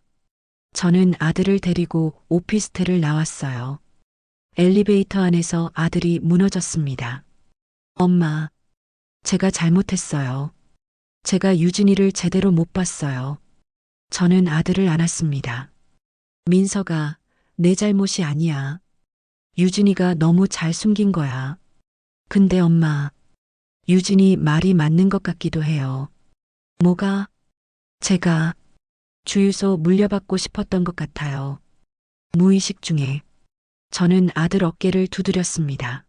저는 아들을 데리고 오피스텔을 나왔어요. 엘리베이터 안에서 아들이 무너졌습니다. 엄마, 제가 잘못했어요. 제가 유진이를 제대로 못 봤어요. 저는 아들을 안았습니다. 민서가 내 잘못이 아니야. 유진이가 너무 잘 숨긴 거야. 근데 엄마, 유진이 말이 맞는 것 같기도 해요. 뭐가? 제가 주유소 물려받고 싶었던 것 같아요. 무의식 중에 저는 아들 어깨를 두드렸습니다.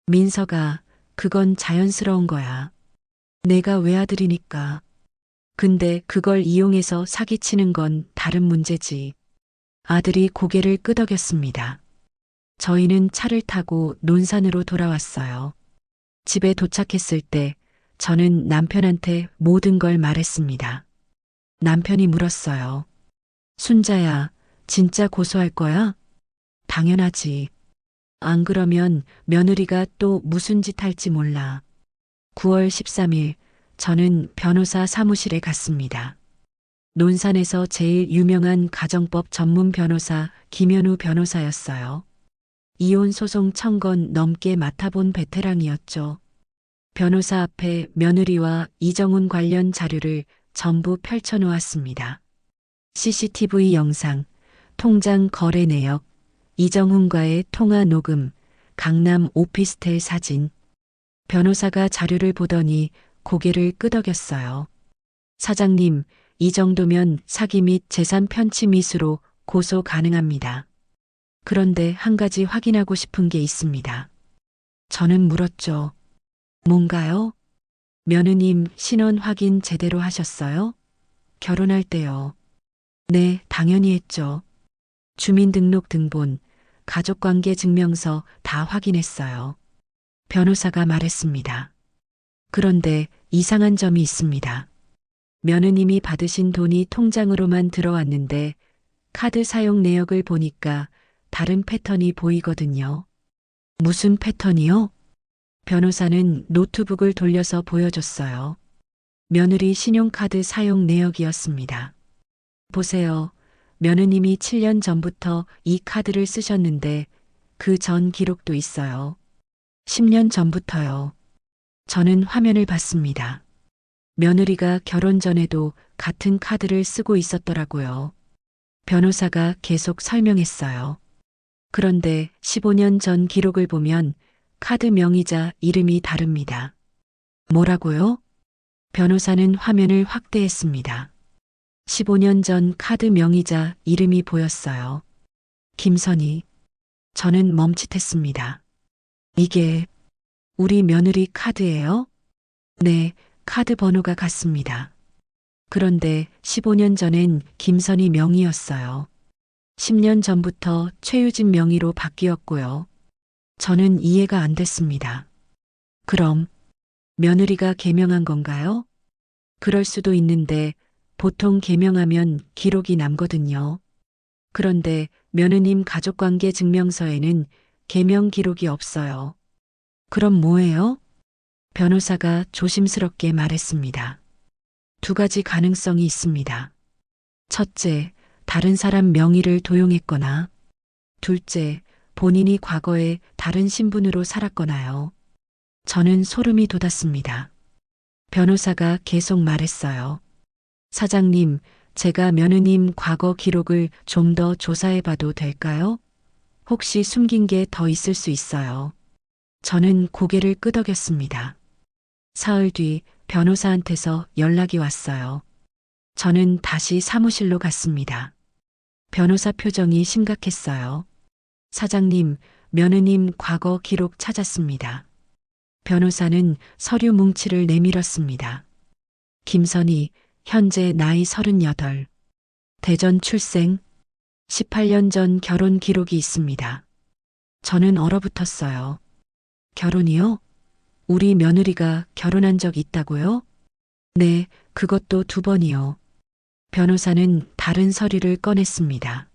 민서가 그건 자연스러운 거야. 내가 외아들이니까. 근데 그걸 이용해서 사기치는 건 다른 문제지. 아들이 고개를 끄덕였습니다. 저희는 차를 타고 논산으로 돌아왔어요. 집에 도착했을 때 저는 남편한테 모든 걸 말했습니다. 남편이 물었어요. 순자야, 진짜 고소할 거야? 당연하지. 안 그러면 며느리가 또 무슨 짓 할지 몰라. 9월 13일 저는 변호사 사무실에 갔습니다. 논산에서 제일 유명한 가정법 전문 변호사 김현우 변호사였어요. 이혼 소송 1000건 넘게 맡아본 베테랑이었죠. 변호사 앞에 며느리와 이정훈 관련 자료를 전부 펼쳐놓았습니다. CCTV 영상, 통장 거래 내역, 이정훈과의 통화 녹음, 강남 오피스텔 사진. 변호사가 자료를 보더니 고개를 끄덕였어요. 사장님, 이 정도면 사기 및 재산 편취 미수로 고소 가능합니다. 그런데 한 가지 확인하고 싶은 게 있습니다. 저는 물었죠. 뭔가요? 며느님 신원 확인 제대로 하셨어요? 결혼할 때요. 네, 당연히 했죠. 주민등록 등본, 가족관계 증명서 다 확인했어요. 변호사가 말했습니다. 그런데 이상한 점이 있습니다. 며느님이 받으신 돈이 통장으로만 들어왔는데 카드 사용 내역을 보니까 다른 패턴이 보이거든요. 무슨 패턴이요? 변호사는 노트북을 돌려서 보여줬어요. 며느리 신용카드 사용 내역이었습니다. 보세요. 며느님이 7년 전부터 이 카드를 쓰셨는데 그 전 기록도 있어요. 10년 전부터요. 저는 화면을 봤습니다. 며느리가 결혼 전에도 같은 카드를 쓰고 있었더라고요. 변호사가 계속 설명했어요. 그런데 15년 전 기록을 보면 카드 명의자 이름이 다릅니다. 뭐라고요? 변호사는 화면을 확대했습니다. 15년 전 카드 명의자 이름이 보였어요. 김선희. 저는 멈칫했습니다. 이게 우리 며느리 카드예요? 네, 카드 번호가 같습니다. 그런데 15년 전엔 김선희 명의였어요. 10년 전부터 최유진 명의로 바뀌었고요. 저는 이해가 안 됐습니다. 그럼 며느리가 개명한 건가요? 그럴 수도 있는데 보통 개명하면 기록이 남거든요. 그런데 며느님 가족관계 증명서에는 개명 기록이 없어요. 그럼 뭐예요? 변호사가 조심스럽게 말했습니다. 두 가지 가능성이 있습니다. 첫째, 다른 사람 명의를 도용했거나, 둘째, 본인이 과거에 다른 신분으로 살았거나요. 저는 소름이 돋았습니다. 변호사가 계속 말했어요. 사장님, 제가 며느님 과거 기록을 좀 더 조사해 봐도 될까요? 혹시 숨긴 게 더 있을 수 있어요. 저는 고개를 끄덕였습니다. 사흘 뒤 변호사한테서 연락이 왔어요. 저는 다시 사무실로 갔습니다. 변호사 표정이 심각했어요. 사장님, 며느님 과거 기록 찾았습니다. 변호사는 서류 뭉치를 내밀었습니다. 김선희, 현재 나이 38. 대전 출생. 18년 전 결혼 기록이 있습니다. 저는 얼어붙었어요. 결혼이요? 우리 며느리가 결혼한 적 있다고요? 네, 그것도 2번이요. 변호사는 다른 서류를 꺼냈습니다.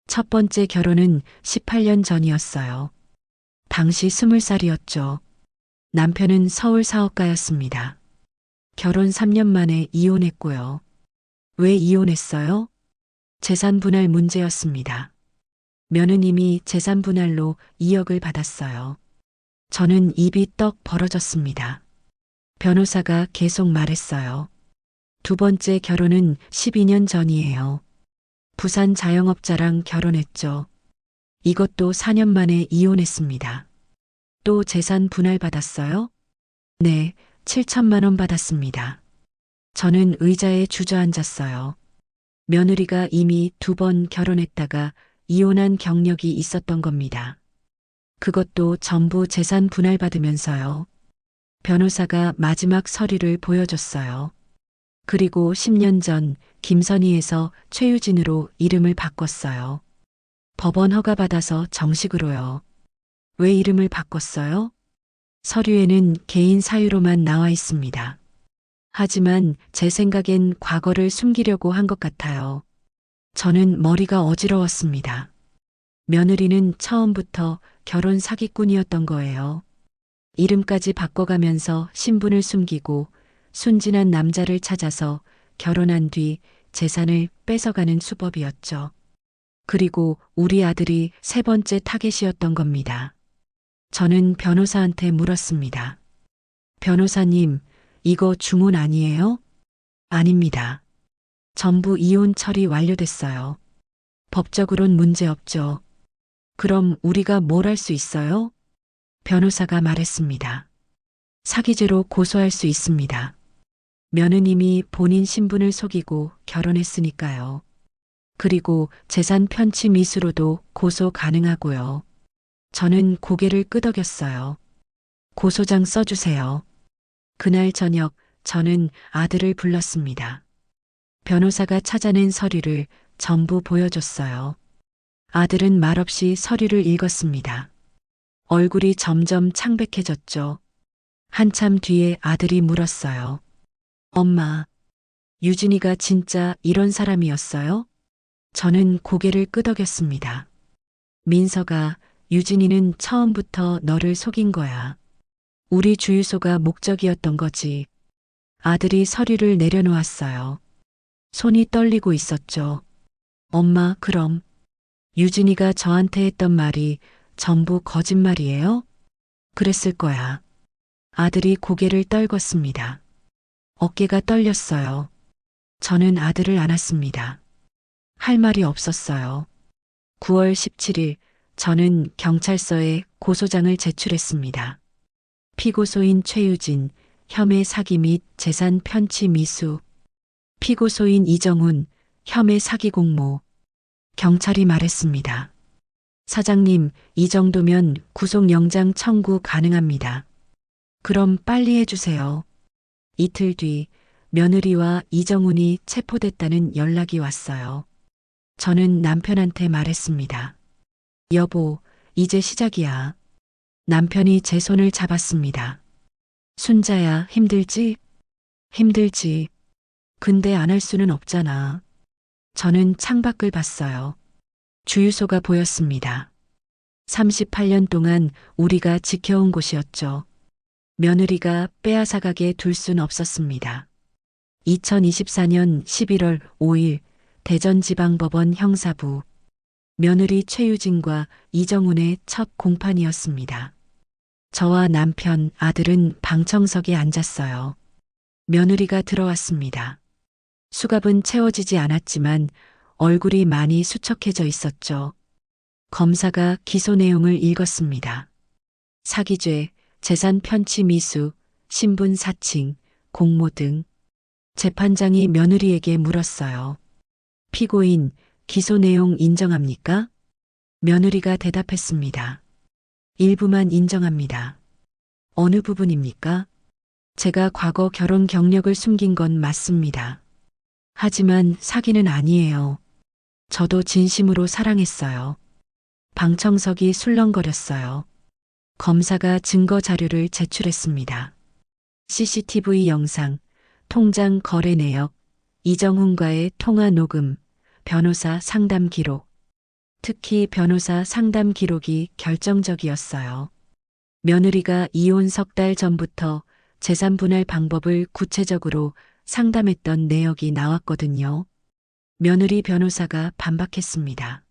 첫 번째 결혼은 18년 전이었어요. 당시 20살이었죠. 남편은 서울 사업가였습니다. 결혼 3년 만에 이혼했고요. 왜 이혼했어요? 재산 분할 문제였습니다. 며느님이 재산 분할로 2억을 받았어요. 저는 입이 떡 벌어졌습니다. 변호사가 계속 말했어요. 두 번째 결혼은 12년 전이에요. 부산 자영업자랑 결혼했죠. 이것도 4년 만에 이혼했습니다. 또 재산 분할 받았어요? 네, 7천만 원 받았습니다. 저는 의자에 주저앉았어요. 며느리가 이미 2번 결혼했다가 이혼한 경력이 있었던 겁니다. 그것도 전부 재산 분할 받으면서요. 변호사가 마지막 서류를 보여줬어요. 그리고 10년 전 김선희에서 최유진으로 이름을 바꿨어요. 법원 허가받아서 정식으로요. 왜 이름을 바꿨어요? 서류에는 개인 사유로만 나와 있습니다. 하지만 제 생각엔 과거를 숨기려고 한 것 같아요. 저는 머리가 어지러웠습니다. 며느리는 처음부터 결혼 사기꾼이었던 거예요. 이름까지 바꿔가면서 신분을 숨기고 순진한 남자를 찾아서 결혼한 뒤 재산을 뺏어가는 수법이었죠. 그리고 우리 아들이 3번째 타겟이었던 겁니다. 저는 변호사한테 물었습니다. 변호사님, 이거 중혼 아니에요? 아닙니다. 전부 이혼 처리 완료됐어요. 법적으론 문제 없죠. 그럼 우리가 뭘 할 수 있어요? 변호사가 말했습니다. 사기죄로 고소할 수 있습니다. 며느님이 본인 신분을 속이고 결혼했으니까요. 그리고 재산 편취 미수로도 고소 가능하고요. 저는 고개를 끄덕였어요. 고소장 써주세요. 그날 저녁 저는 아들을 불렀습니다. 변호사가 찾아낸 서류를 전부 보여줬어요. 아들은 말없이 서류를 읽었습니다. 얼굴이 점점 창백해졌죠. 한참 뒤에 아들이 물었어요. 엄마, 유진이가 진짜 이런 사람이었어요? 저는 고개를 끄덕였습니다. 민서가 유진이는 처음부터 너를 속인 거야. 우리 주유소가 목적이었던 거지. 아들이 서류를 내려놓았어요. 손이 떨리고 있었죠. 엄마, 그럼 유진이가 저한테 했던 말이 전부 거짓말이에요? 그랬을 거야. 아들이 고개를 떨궜습니다. 어깨가 떨렸어요. 저는 아들을 안았습니다. 할 말이 없었어요. 9월 17일 저는 경찰서에 고소장을 제출했습니다. 피고소인 최유진, 혐의 사기 및 재산 편취 미수. 피고소인 이정훈, 혐의 사기 공모. 경찰이 말했습니다. 사장님, 이 정도면 구속영장 청구 가능합니다. 그럼 빨리 해주세요. 이틀 뒤 며느리와 이정훈이 체포됐다는 연락이 왔어요. 저는 남편한테 말했습니다. 여보, 이제 시작이야. 남편이 제 손을 잡았습니다. 순자야, 힘들지? 힘들지. 근데 안 할 수는 없잖아. 저는 창밖을 봤어요. 주유소가 보였습니다. 38년 동안 우리가 지켜온 곳이었죠. 며느리가 빼앗아가게 둘 순 없었습니다. 2024년 11월 5일 대전지방법원 형사부. 며느리 최유진과 이정훈의 첫 공판이었습니다. 저와 남편, 아들은 방청석에 앉았어요. 며느리가 들어왔습니다. 수갑은 채워지지 않았지만 얼굴이 많이 수척해져 있었죠. 검사가 기소 내용을 읽었습니다. 사기죄, 재산 편취 미수, 신분 사칭, 공모 등. 재판장이 며느리에게 물었어요. 피고인, 기소 내용 인정합니까? 며느리가 대답했습니다. 일부만 인정합니다. 어느 부분입니까? 제가 과거 결혼 경력을 숨긴 건 맞습니다. 하지만 사기는 아니에요. 저도 진심으로 사랑했어요. 방청석이 술렁거렸어요. 검사가 증거 자료를 제출했습니다. CCTV 영상, 통장 거래 내역, 이정훈과의 통화 녹음, 변호사 상담 기록. 특히 변호사 상담 기록이 결정적이었어요. 며느리가 이혼 석 달 전부터 재산 분할 방법을 구체적으로 상담했던 내역이 나왔거든요. 며느리 변호사가 반박했습니다.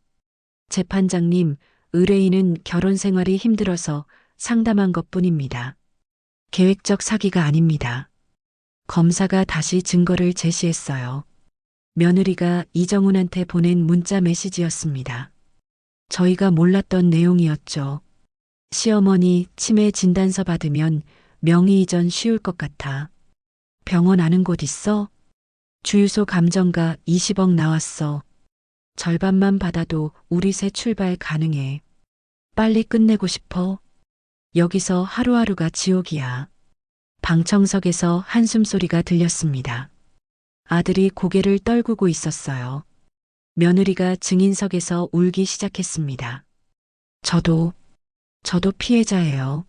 재판장님, 의뢰인은 결혼 생활이 힘들어서 상담한 것뿐입니다. 계획적 사기가 아닙니다. 검사가 다시 증거를 제시했어요. 며느리가 이정훈한테 보낸 문자 메시지였습니다. 저희가 몰랐던 내용이었죠. 시어머니 치매 진단서 받으면 명의 이전 쉬울 것 같아. 병원 아는 곳 있어? 주유소 감정가 20억 나왔어. 절반만 받아도 우리 새 출발 가능해. 빨리 끝내고 싶어. 여기서 하루하루가 지옥이야. 방청석에서 한숨 소리가 들렸습니다. 아들이 고개를 떨구고 있었어요. 며느리가 증인석에서 울기 시작했습니다. 저도 피해자예요.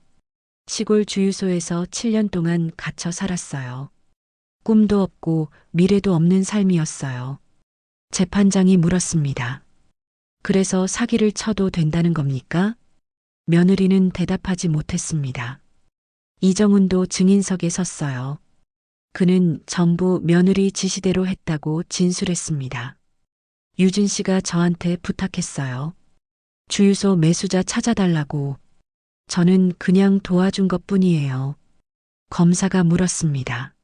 시골 주유소에서 7년 동안 갇혀 살았어요. 꿈도 없고 미래도 없는 삶이었어요. 재판장이 물었습니다. 그래서 사기를 쳐도 된다는 겁니까? 며느리는 대답하지 못했습니다. 이정훈도 증인석에 섰어요. 그는 전부 며느리 지시대로 했다고 진술했습니다. 유진 씨가 저한테 부탁했어요. 주유소 매수자 찾아달라고. 저는 그냥 도와준 것뿐이에요. 검사가 물었습니다.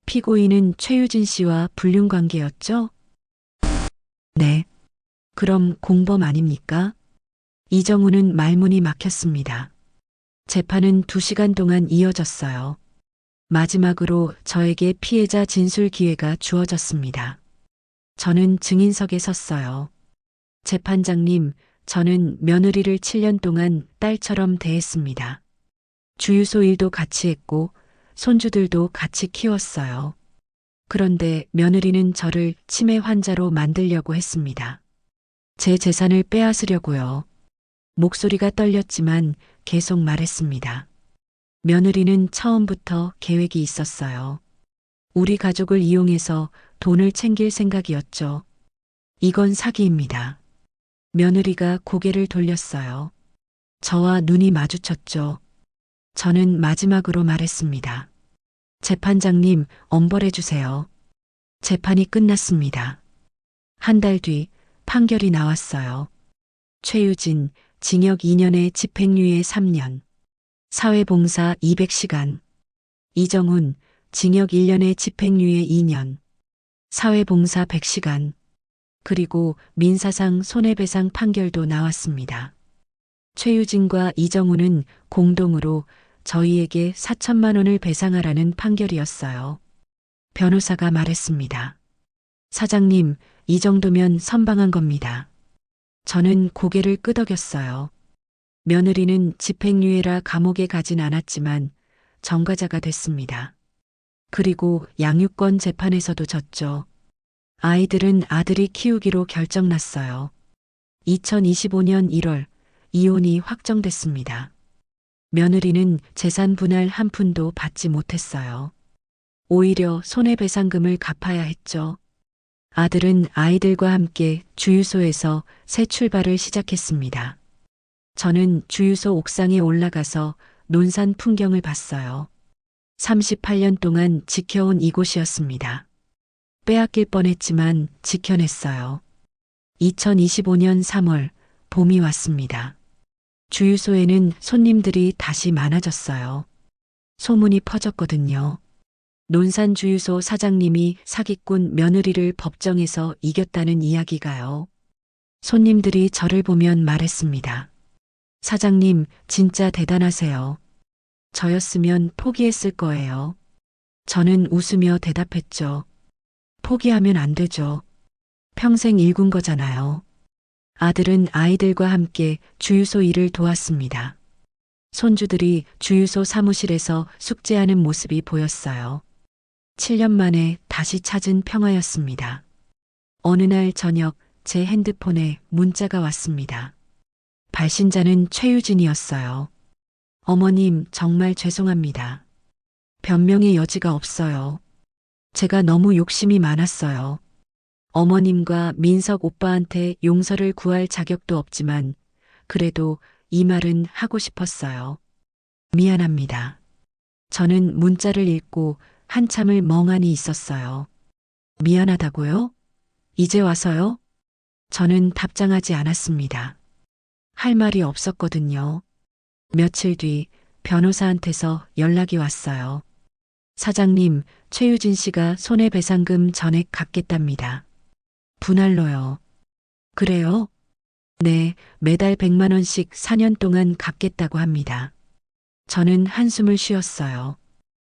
피고인은 최유진 씨와 불륜 관계였죠? 네. 그럼 공범 아닙니까? 이정훈은 말문이 막혔습니다. 재판은 2시간 동안 이어졌어요. 마지막으로 저에게 피해자 진술 기회가 주어졌습니다. 저는 증인석에 섰어요. 재판장님, 저는 며느리를 7년 동안 딸처럼 대했습니다. 주유소 일도 같이 했고 손주들도 같이 키웠어요. 그런데 며느리는 저를 치매 환자로 만들려고 했습니다. 제 재산을 빼앗으려고요. 목소리가 떨렸지만 계속 말했습니다. 며느리는 처음부터 계획이 있었어요. 우리 가족을 이용해서 돈을 챙길 생각이었죠. 이건 사기입니다. 며느리가 고개를 돌렸어요. 저와 눈이 마주쳤죠. 저는 마지막으로 말했습니다. 재판장님, 엄벌해 주세요. 재판이 끝났습니다. 한 달 뒤 판결이 나왔어요. 최유진, 징역 2년에 집행유예 3년. 사회봉사 200시간. 이정훈, 징역 1년에 집행유예 2년, 사회봉사 100시간, 그리고 민사상 손해배상 판결도 나왔습니다. 최유진과 이정우는 공동으로 저희에게 4천만 원을 배상하라는 판결이었어요. 변호사가 말했습니다. 사장님, 이 정도면 선방한 겁니다. 저는 고개를 끄덕였어요. 며느리는 집행유예라 감옥에 가진 않았지만 전과자가 됐습니다. 그리고 양육권 재판에서도 졌죠. 아이들은 아들이 키우기로 결정났어요. 2025년 1월 이혼이 확정됐습니다. 며느리는 재산 분할 한 푼도 받지 못했어요. 오히려 손해배상금을 갚아야 했죠. 아들은 아이들과 함께 주유소에서 새 출발을 시작했습니다. 저는 주유소 옥상에 올라가서 논산 풍경을 봤어요. 38년 동안 지켜온 이곳이었습니다. 빼앗길 뻔했지만 지켜냈어요. 2025년 3월 봄이 왔습니다. 주유소에는 손님들이 다시 많아졌어요. 소문이 퍼졌거든요. 논산 주유소 사장님이 사기꾼 며느리를 법정에서 이겼다는 이야기가요. 손님들이 저를 보면 말했습니다. 사장님, 진짜 대단하세요. 저였으면 포기했을 거예요. 저는 웃으며 대답했죠. 포기하면 안 되죠. 평생 일군 거잖아요. 아들은 아이들과 함께 주유소 일을 도왔습니다. 손주들이 주유소 사무실에서 숙제하는 모습이 보였어요. 7년 만에 다시 찾은 평화였습니다. 어느 날 저녁 제 핸드폰에 문자가 왔습니다. 발신자는 최유진이었어요. 어머님, 정말 죄송합니다. 변명의 여지가 없어요. 제가 너무 욕심이 많았어요. 어머님과 민석 오빠한테 용서를 구할 자격도 없지만 그래도 이 말은 하고 싶었어요. 미안합니다. 저는 문자를 읽고 한참을 멍하니 있었어요. 미안하다고요? 이제 와서요? 저는 답장하지 않았습니다. 할 말이 없었거든요. 며칠 뒤 변호사한테서 연락이 왔어요. 사장님, 최유진 씨가 손해배상금 전액 갚겠답니다. 분할로요. 그래요? 네, 매달 100만 원씩 4년 동안 갚겠다고 합니다. 저는 한숨을 쉬었어요.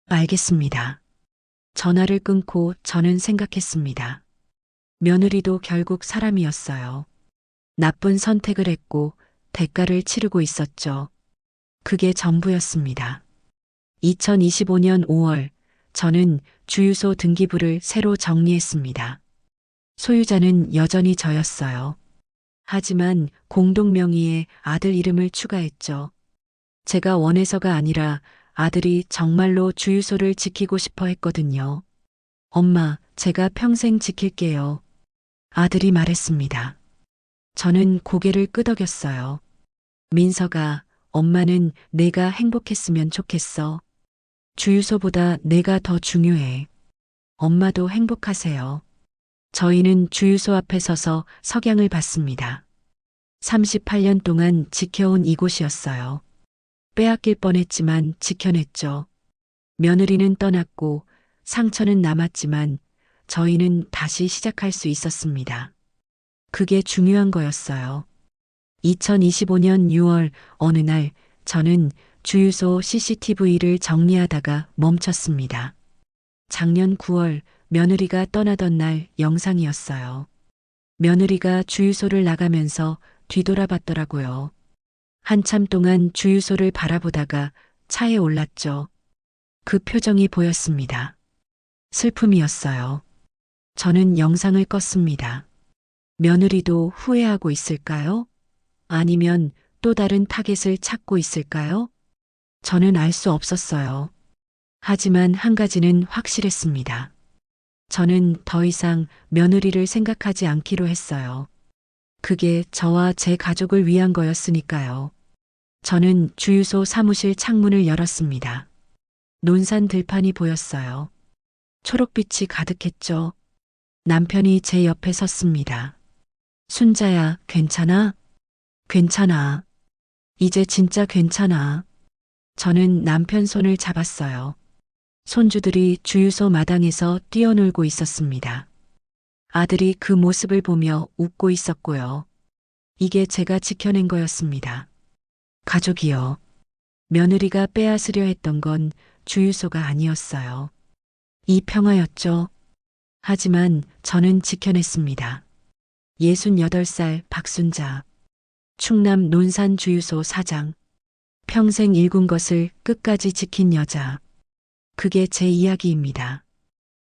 알겠습니다. 전화를 끊고 저는 생각했습니다. 며느리도 결국 사람이었어요. 나쁜 선택을 했고 대가를 치르고 있었죠. 그게 전부였습니다. 2025년 5월, 저는 주유소 등기부를 새로 정리했습니다. 소유자는 여전히 저였어요. 하지만 공동 명의의 아들 이름을 추가했죠. 제가 원해서가 아니라 아들이 정말로 주유소를 지키고 싶어 했거든요. 엄마, 제가 평생 지킬게요. 아들이 말했습니다. 저는 고개를 끄덕였어요. 민서가, 엄마는 내가 행복했으면 좋겠어. 주유소보다 내가 더 중요해. 엄마도 행복하세요. 저희는 주유소 앞에 서서 석양을 봤습니다. 38년 동안 지켜온 이곳이었어요. 빼앗길 뻔했지만 지켜냈죠. 며느리는 떠났고 상처는 남았지만 저희는 다시 시작할 수 있었습니다. 그게 중요한 거였어요. 2025년 6월 어느 날 저는 주유소 CCTV를 정리하다가 멈췄습니다. 작년 9월 며느리가 떠나던 날 영상이었어요. 며느리가 주유소를 나가면서 뒤돌아봤더라고요. 한참 동안 주유소를 바라보다가 차에 올랐죠. 그 표정이 보였습니다. 슬픔이었어요. 저는 영상을 껐습니다. 며느리도 후회하고 있을까요? 아니면 또 다른 타겟을 찾고 있을까요? 저는 알 수 없었어요. 하지만 한 가지는 확실했습니다. 저는 더 이상 며느리를 생각하지 않기로 했어요. 그게 저와 제 가족을 위한 거였으니까요. 저는 주유소 사무실 창문을 열었습니다. 논산 들판이 보였어요. 초록빛이 가득했죠. 남편이 제 옆에 섰습니다. 순자야, 괜찮아? 괜찮아. 이제 진짜 괜찮아. 저는 남편 손을 잡았어요. 손주들이 주유소 마당에서 뛰어놀고 있었습니다. 아들이 그 모습을 보며 웃고 있었고요. 이게 제가 지켜낸 거였습니다. 가족이요. 며느리가 빼앗으려 했던 건 주유소가 아니었어요. 이 평화였죠. 하지만 저는 지켜냈습니다. 68살 박순자. 충남 논산 주유소 사장. 평생 일군 것을 끝까지 지킨 여자. 그게 제 이야기입니다.